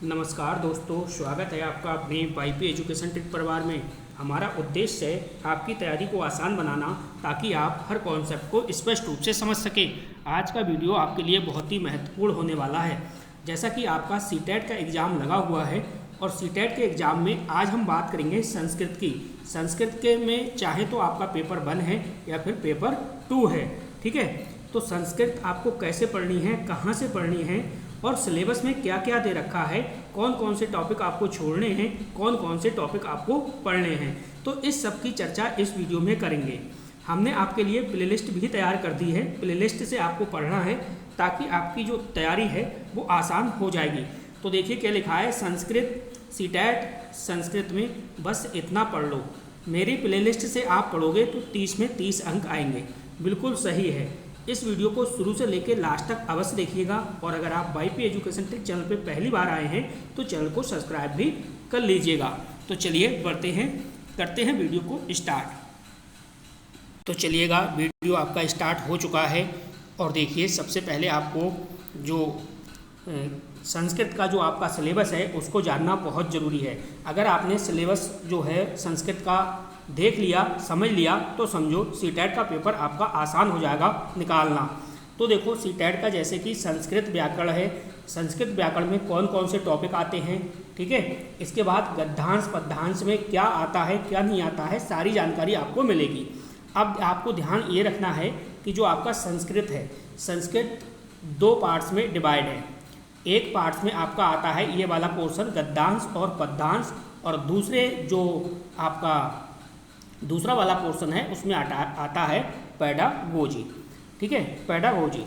नमस्कार दोस्तों, स्वागत है आपका अपने वाईपी एजुकेशन ट्रिक परिवार में। हमारा उद्देश्य है आपकी तैयारी को आसान बनाना ताकि आप हर कॉन्सेप्ट को स्पष्ट रूप से समझ सकें। आज का वीडियो आपके लिए बहुत ही महत्वपूर्ण होने वाला है। जैसा कि आपका सीटेट का एग्ज़ाम लगा हुआ है और सीटेट के एग्ज़ाम में आज हम बात करेंगे संस्कृत की। संस्कृत के में चाहे तो आपका पेपर 1 है या फिर पेपर 2 है, ठीक है। तो संस्कृत आपको कैसे पढ़नी है, कहाँ से पढ़नी है और सिलेबस में क्या क्या दे रखा है, कौन कौन से टॉपिक आपको छोड़ने हैं, कौन कौन से टॉपिक आपको पढ़ने हैं, तो इस सब की चर्चा इस वीडियो में करेंगे। हमने आपके लिए प्लेलिस्ट भी तैयार कर दी है। प्लेलिस्ट से आपको पढ़ना है ताकि आपकी जो तैयारी है वो आसान हो जाएगी। तो देखिए क्या लिखा है, संस्कृत सीटेट संस्कृत में बस इतना पढ़ लो। मेरी प्लेलिस्ट से आप पढ़ोगे तो 30 में 30 अंक आएंगे। बिल्कुल सही है। इस वीडियो को शुरू से लेकर लास्ट तक अवश्य देखिएगा और अगर आप वाईपी एजुकेशन ट्रिक चैनल पे पहली बार आए हैं तो चैनल को सब्सक्राइब भी कर लीजिएगा। तो चलिए बढ़ते हैं, करते हैं वीडियो को स्टार्ट। तो चलिएगा, वीडियो आपका स्टार्ट हो चुका है और देखिए सबसे पहले आपको जो संस्कृत का जो आपका सिलेबस है उसको जानना बहुत ज़रूरी है। अगर आपने सिलेबस जो है संस्कृत का देख लिया, समझ लिया, तो समझो सीटेट का पेपर आपका आसान हो जाएगा निकालना। तो देखो सीटेट का जैसे कि संस्कृत व्याकरण है, संस्कृत व्याकरण में कौन कौन से टॉपिक आते हैं, ठीक है। इसके बाद गद्यांश पद्यांश में क्या आता है क्या नहीं आता है, सारी जानकारी आपको मिलेगी। अब आपको ध्यान ये रखना है कि जो आपका संस्कृत है, संस्कृत 2 पार्ट्स में डिवाइड है। एक पार्ट्स में आपका आता है ये वाला पोर्शन गद्यांश और पद्यांश, और दूसरे जो आपका दूसरा वाला पोर्शन है उसमें आता है पेडागोजी, ठीक है, पेडागोजी।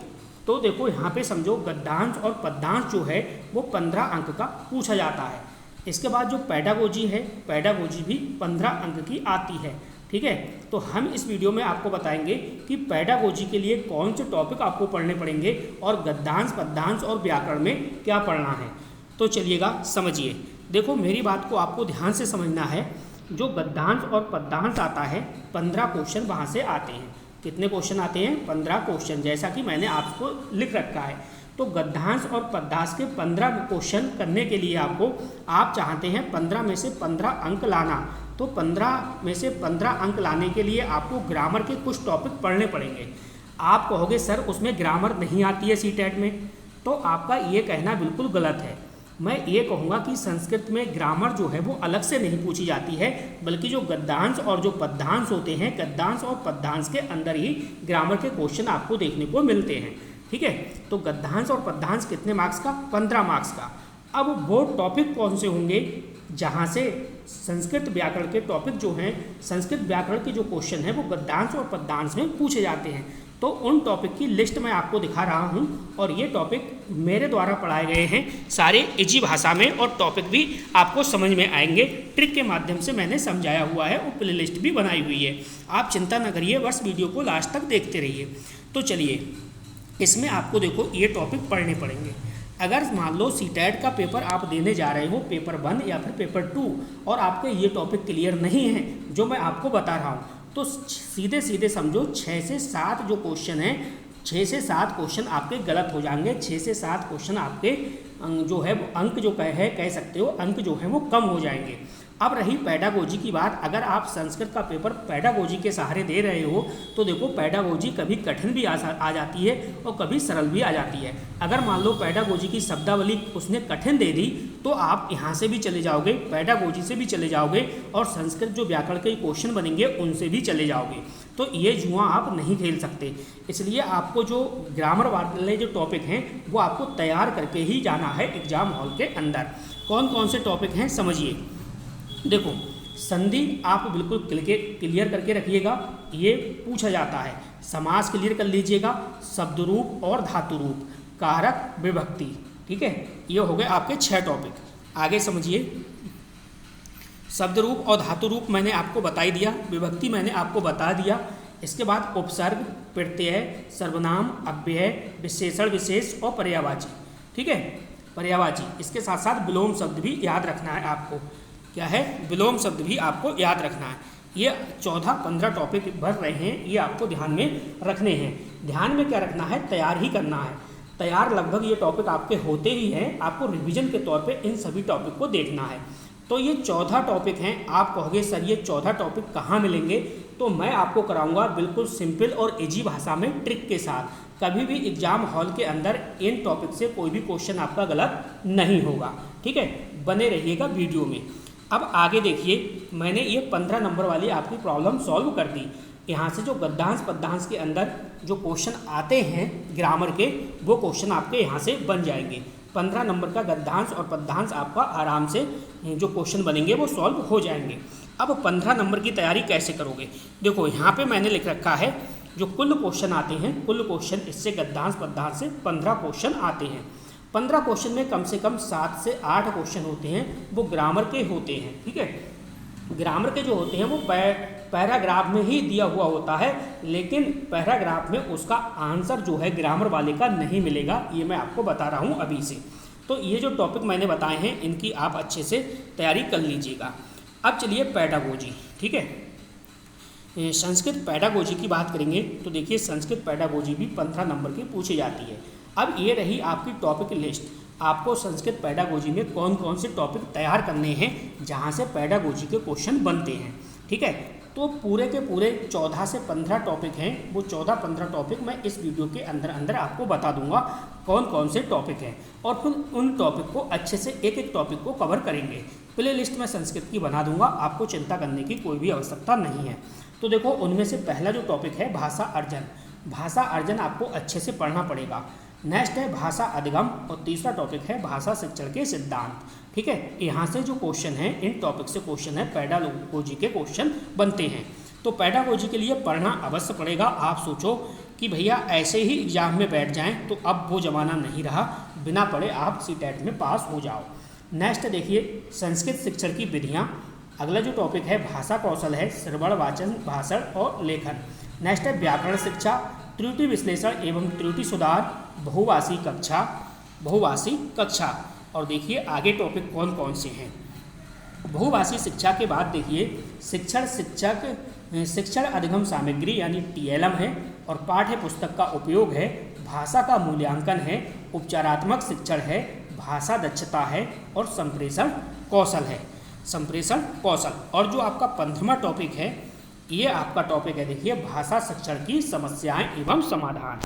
तो देखो यहाँ पे समझो गद्यांश और पद्यांश जो है वो 15 अंक का पूछा जाता है। इसके बाद जो पेडागोजी है, पेडागोजी भी 15 अंक की आती है, ठीक है। तो हम इस वीडियो में आपको बताएंगे कि पेडागोजी के लिए कौन से टॉपिक आपको पढ़ने पड़ेंगे और गद्यांश पद्यांश और व्याकरण में क्या पढ़ना है। तो चलिएगा समझिए। देखो मेरी बात को आपको ध्यान से समझना है। जो गद्यांश और पद्यांश आता है 15 क्वेश्चन वहाँ से आते हैं। कितने क्वेश्चन आते हैं? 15 क्वेश्चन, जैसा कि मैंने आपको लिख रखा है। तो गद्यांश और पद्यांश के 15 क्वेश्चन करने के लिए आप चाहते हैं 15 में से 15 अंक लाना। तो 15 में से 15 अंक लाने के लिए आपको ग्रामर के कुछ टॉपिक पढ़ने पड़ेंगे। आप कहोगे सर उसमें ग्रामर नहीं आती है सीटेट में, तो आपका ये कहना बिल्कुल गलत है। मैं ये कहूँगा कि संस्कृत में ग्रामर जो है वो अलग से नहीं पूछी जाती है, बल्कि जो गद्यांश और जो पद्यांश होते हैं, गद्यांश और पद्यांश के अंदर ही ग्रामर के क्वेश्चन आपको देखने को मिलते हैं, ठीक है। तो गद्यांश और पद्यांश कितने मार्क्स का? 15 मार्क्स का। अब वो टॉपिक कौन से होंगे जहाँ से संस्कृत व्याकरण के टॉपिक जो हैं, संस्कृत व्याकरण के जो क्वेश्चन हैं वो गद्यांश और पद्यांश में पूछे जाते हैं। तो उन टॉपिक की लिस्ट मैं आपको दिखा रहा हूं और ये टॉपिक मेरे द्वारा पढ़ाए गए हैं, सारे इजी भाषा में, और टॉपिक भी आपको समझ में आएंगे। ट्रिक के माध्यम से मैंने समझाया हुआ है और प्ले लिस्ट भी बनाई हुई है। आप चिंता न करिए, बस वीडियो को लास्ट तक देखते रहिए। तो चलिए, इसमें आपको देखो ये टॉपिक पढ़ने पड़ेंगे। अगर मान लो सीटेट का पेपर आप देने जा रहे हो, पेपर 1 या फिर पेपर 2, और आपके ये टॉपिक क्लियर नहीं है जो मैं आपको बता रहा हूँ, तो सीधे सीधे समझो 6 से 7 जो क्वेश्चन हैं, 6 से 7 क्वेश्चन आपके गलत हो जाएंगे। 6 से 7 क्वेश्चन आपके जो है अंक जो कह सकते हो, अंक जो है वो कम हो जाएंगे। अब रही पेडागोजी की बात। अगर आप संस्कृत का पेपर पेडागोजी के सहारे दे रहे हो तो देखो पेडागोजी कभी कठिन भी आ जाती है और कभी सरल भी आ जाती है। अगर मान लो पेडागोजी की शब्दावली उसने कठिन दे दी तो आप यहाँ से भी चले जाओगे, पेडागोजी से भी चले जाओगे, और संस्कृत जो व्याकरण के क्वेश्चन बनेंगे उनसे भी चले जाओगे। तो ये जुआ आप नहीं खेल सकते। इसलिए आपको जो ग्रामर वाले जो टॉपिक हैं वो आपको तैयार करके ही जाना है एग्जाम हॉल के अंदर। कौन कौन से टॉपिक हैं समझिए। देखो, संधि आप बिल्कुल क्लियर करके रखिएगा, ये पूछा जाता है। समास क्लियर कर लीजिएगा, शब्द रूप और धातु रूप, कारक विभक्ति, ठीक है। ये हो गए आपके 6 टॉपिक। आगे समझिए। शब्द रूप और धातु रूप मैंने आपको बता ही दिया, विभक्ति मैंने आपको बता दिया। इसके बाद उपसर्ग, प्रत्यय, सर्वनाम, अव्यय, विशेषण विशेष और पर्यायवाची, ठीक है, पर्यायवाची। इसके साथ साथ विलोम शब्द भी याद रखना है आपको। क्या है? विलोम शब्द भी आपको याद रखना है। ये 14-15 टॉपिक भर रहे हैं, ये आपको ध्यान में रखने हैं। ध्यान में क्या रखना है? तैयार ही करना है। तैयार लगभग ये टॉपिक आपके होते ही हैं, आपको रिवीजन के तौर पे इन सभी टॉपिक को देखना है। तो ये 14 टॉपिक हैं। आप कहोगे सर ये 14 टॉपिक कहाँ मिलेंगे, तो मैं आपको कराऊंगा बिल्कुल सिंपल और इजी भाषा में ट्रिक के साथ। कभी भी एग्जाम हॉल के अंदर इन टॉपिक से कोई भी क्वेश्चन आपका गलत नहीं होगा, ठीक है। बने रहिएगा वीडियो में। अब आगे देखिए, मैंने ये 15 नंबर वाली आपकी प्रॉब्लम सॉल्व कर दी। यहाँ से जो गद्यांश पद्यांश के अंदर जो क्वेश्चन आते हैं ग्रामर के, वो क्वेश्चन आपके यहाँ से बन जाएंगे। 15 नंबर का गद्यांश और पद्यांश आपका आराम से जो क्वेश्चन बनेंगे वो सॉल्व हो जाएंगे। अब 15 नंबर की तैयारी कैसे करोगे, देखो यहाँ पे मैंने लिख रखा है जो कुल क्वेश्चन आते हैं, कुल क्वेश्चन इससे गद्यांश पद्यांश से 15 क्वेश्चन आते हैं। 15 क्वेश्चन में कम से कम 7 से 8 क्वेश्चन होते हैं, वो ग्रामर के होते हैं, ठीक है। ग्रामर के जो होते हैं वो पैराग्राफ में ही दिया हुआ होता है, लेकिन पैराग्राफ में उसका आंसर जो है ग्रामर वाले का नहीं मिलेगा, ये मैं आपको बता रहा हूँ अभी से। तो ये जो टॉपिक मैंने बताए हैं इनकी आप अच्छे से तैयारी कर लीजिएगा। अब चलिए पेडागोजी, ठीक है। संस्कृत पेडागोजी की बात करेंगे तो देखिए संस्कृत पेडागोजी भी 15 नंबर की पूछी जाती है। अब ये रही आपकी टॉपिक लिस्ट। आपको संस्कृत पेडागोजी में कौन कौन से टॉपिक तैयार करने हैं जहाँ से पेडागोजी के क्वेश्चन बनते हैं, ठीक है। तो पूरे के पूरे 14 से 15 टॉपिक हैं, वो 14-15 टॉपिक मैं इस वीडियो के अंदर आपको बता दूंगा कौन कौन से टॉपिक हैं, और फिर उन टॉपिक को अच्छे से एक एक टॉपिक को कवर करेंगे। प्ले लिस्ट मैं संस्कृत की बना दूंगा, आपको चिंता करने की कोई भी आवश्यकता नहीं है। तो देखो उनमें से पहला जो टॉपिक है भाषा अर्जन। भाषा अर्जन आपको अच्छे से पढ़ना पड़ेगा। नेक्स्ट है भाषा अधिगम, और तीसरा टॉपिक है भाषा शिक्षण के सिद्धांत, ठीक है। यहाँ से जो क्वेश्चन है इन टॉपिक से क्वेश्चन है पेडागोजी के क्वेश्चन बनते हैं। तो पेडागोजी के लिए पढ़ना अवश्य पड़ेगा। आप सोचो कि भैया ऐसे ही एग्जाम में बैठ जाएं, तो अब वो ज़माना नहीं रहा, बिना पढ़े आप सीटेट में पास हो जाओ। नेक्स्ट देखिए संस्कृत शिक्षण की विधियाँ। अगला जो टॉपिक है भाषा कौशल है, श्रवण वाचन भाषण और लेखन। नेक्स्ट है व्याकरण शिक्षा, त्रुटि विश्लेषण एवं त्रुटि सुधार, बहुभाषी कक्षा। और देखिए आगे टॉपिक कौन कौन से हैं। बहुभाषी शिक्षा के बाद देखिए शिक्षण अधिगम सामग्री यानी TLM है, और पाठ्य पुस्तक का उपयोग है, भाषा का मूल्यांकन है, उपचारात्मक शिक्षण है, भाषा दक्षता है, और संप्रेषण कौशल है। और जो आपका 15वां टॉपिक है, ये आपका टॉपिक है देखिए भाषा शिक्षण की समस्याएं एवं समाधान।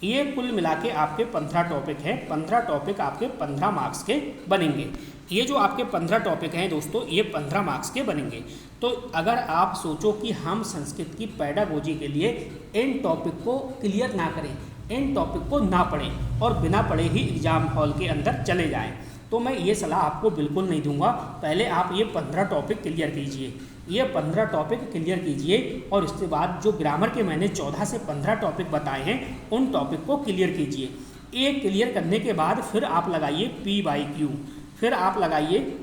ये कुल मिला के आपके 15 टॉपिक हैं। 15 टॉपिक आपके 15 मार्क्स के बनेंगे। ये जो आपके 15 टॉपिक हैं दोस्तों, ये 15 मार्क्स के बनेंगे। तो अगर आप सोचो कि हम संस्कृत की पेडागोजी के लिए इन टॉपिक को क्लियर ना करें, इन टॉपिक को ना पढ़ें और बिना पढ़े ही एग्जाम हॉल के अंदर चले जाएं, तो मैं ये सलाह आपको बिल्कुल नहीं दूंगा। पहले आप ये 15 टॉपिक क्लियर कीजिए, ये 15 टॉपिक क्लियर कीजिए, और इसके बाद जो ग्रामर के मैंने 14 से 15 टॉपिक बताए हैं उन टॉपिक को क्लियर कीजिए। एक क्लियर करने के बाद फिर आप लगाइए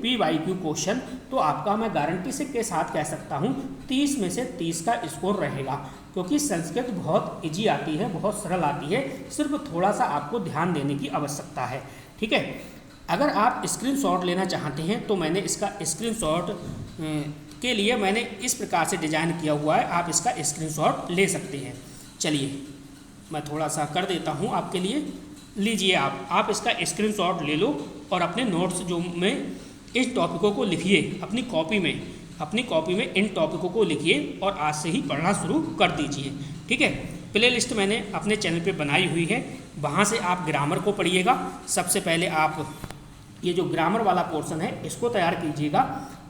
PYQ क्वेश्चन। तो आपका मैं गारंटी से के साथ कह सकता हूँ 30 में से 30 का स्कोर रहेगा, क्योंकि संस्कृत बहुत इजी आती है, बहुत सरल आती है, सिर्फ थोड़ा सा आपको ध्यान देने की आवश्यकता है, ठीक है। अगर आप स्क्रीनशॉट लेना चाहते हैं तो मैंने इसका स्क्रीनशॉट के लिए मैंने इस प्रकार से डिज़ाइन किया हुआ है, आप इसका स्क्रीनशॉट ले सकते हैं। चलिए मैं थोड़ा सा कर देता हूं आपके लिए, लीजिए आप इसका स्क्रीनशॉट ले लो और अपने नोट्स जो में इस टॉपिकों को लिखिए, अपनी कॉपी में इन टॉपिकों को लिखिए और आज से ही पढ़ना शुरू कर दीजिए, ठीक है। प्ले लिस्ट मैंने अपने चैनल पे बनाई हुई है, वहाँ से आप ग्रामर को पढ़िएगा। सबसे पहले आप ये जो ग्रामर वाला पोर्शन है इसको तैयार कीजिएगा,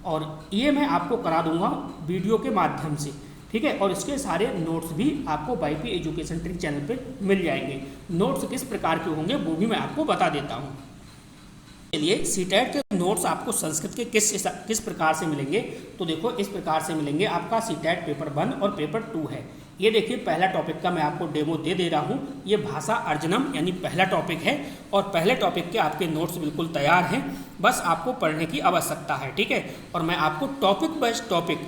और ये मैं आपको करा दूंगा वीडियो के माध्यम से, ठीक है। और इसके सारे नोट्स भी आपको YP एजुकेशन ट्रिक चैनल पे मिल जाएंगे। नोट्स किस प्रकार के होंगे वो भी मैं आपको बता देता हूँ। चलिए सीटेट के नोट्स आपको संस्कृत के किस प्रकार से मिलेंगे, तो देखो इस प्रकार से मिलेंगे। आपका सीटेट पेपर 1 और पेपर 2 है। ये देखिए पहला टॉपिक का मैं आपको डेमो दे रहा हूँ। ये भाषा अर्जनम यानी पहला टॉपिक है, और पहले टॉपिक के आपके नोट्स बिल्कुल तैयार हैं, बस आपको पढ़ने की आवश्यकता है, ठीक है। और मैं आपको टॉपिक वाइज टॉपिक,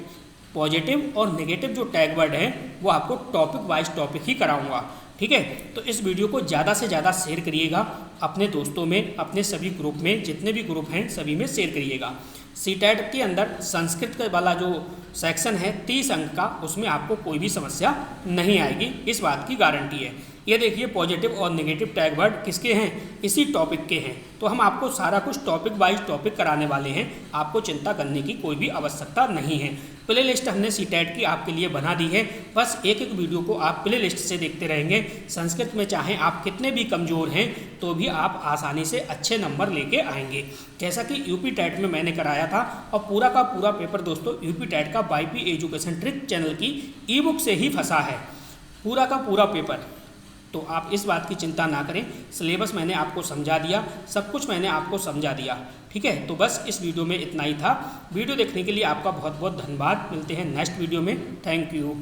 पॉजिटिव और नेगेटिव जो टैग वर्ड है वो आपको टॉपिक वाइज टॉपिक ही कराऊंगा, ठीक है। तो इस वीडियो को ज़्यादा से ज़्यादा शेयर करिएगा अपने दोस्तों में, अपने सभी ग्रुप में, जितने भी ग्रुप हैं सभी में शेयर करिएगा। सीटेट के अंदर संस्कृत वाला जो सेक्शन है 30 अंक का, उसमें आपको कोई भी समस्या नहीं आएगी, इस बात की गारंटी है। ये देखिए पॉजिटिव और नेगेटिव टैग वर्ड किसके हैं, इसी टॉपिक के हैं। तो हम आपको सारा कुछ टॉपिक वाइज टॉपिक कराने वाले हैं, आपको चिंता करने की कोई भी आवश्यकता नहीं है। प्ले लिस्ट हमने सीटेट की आपके लिए बना दी है, बस एक एक वीडियो को आप प्ले लिस्ट से देखते रहेंगे। संस्कृत में चाहे आप कितने भी कमज़ोर हैं तो भी आप आसानी से अच्छे नंबर लेके आएंगे। जैसा कि यूपी टेट में मैंने कराया था, और पूरा का पूरा पेपर दोस्तों यूपी टेट का वाईपी एजुकेशन ट्रिक चैनल की ई बुक से ही फंसा है, पूरा का पूरा पेपर। तो आप इस बात की चिंता ना करें, सिलेबस मैंने आपको समझा दिया, सब कुछ मैंने आपको समझा दिया, ठीक है। तो बस इस वीडियो में इतना ही था। वीडियो देखने के लिए आपका बहुत बहुत धन्यवाद। मिलते हैं नेक्स्ट वीडियो में। Thank you.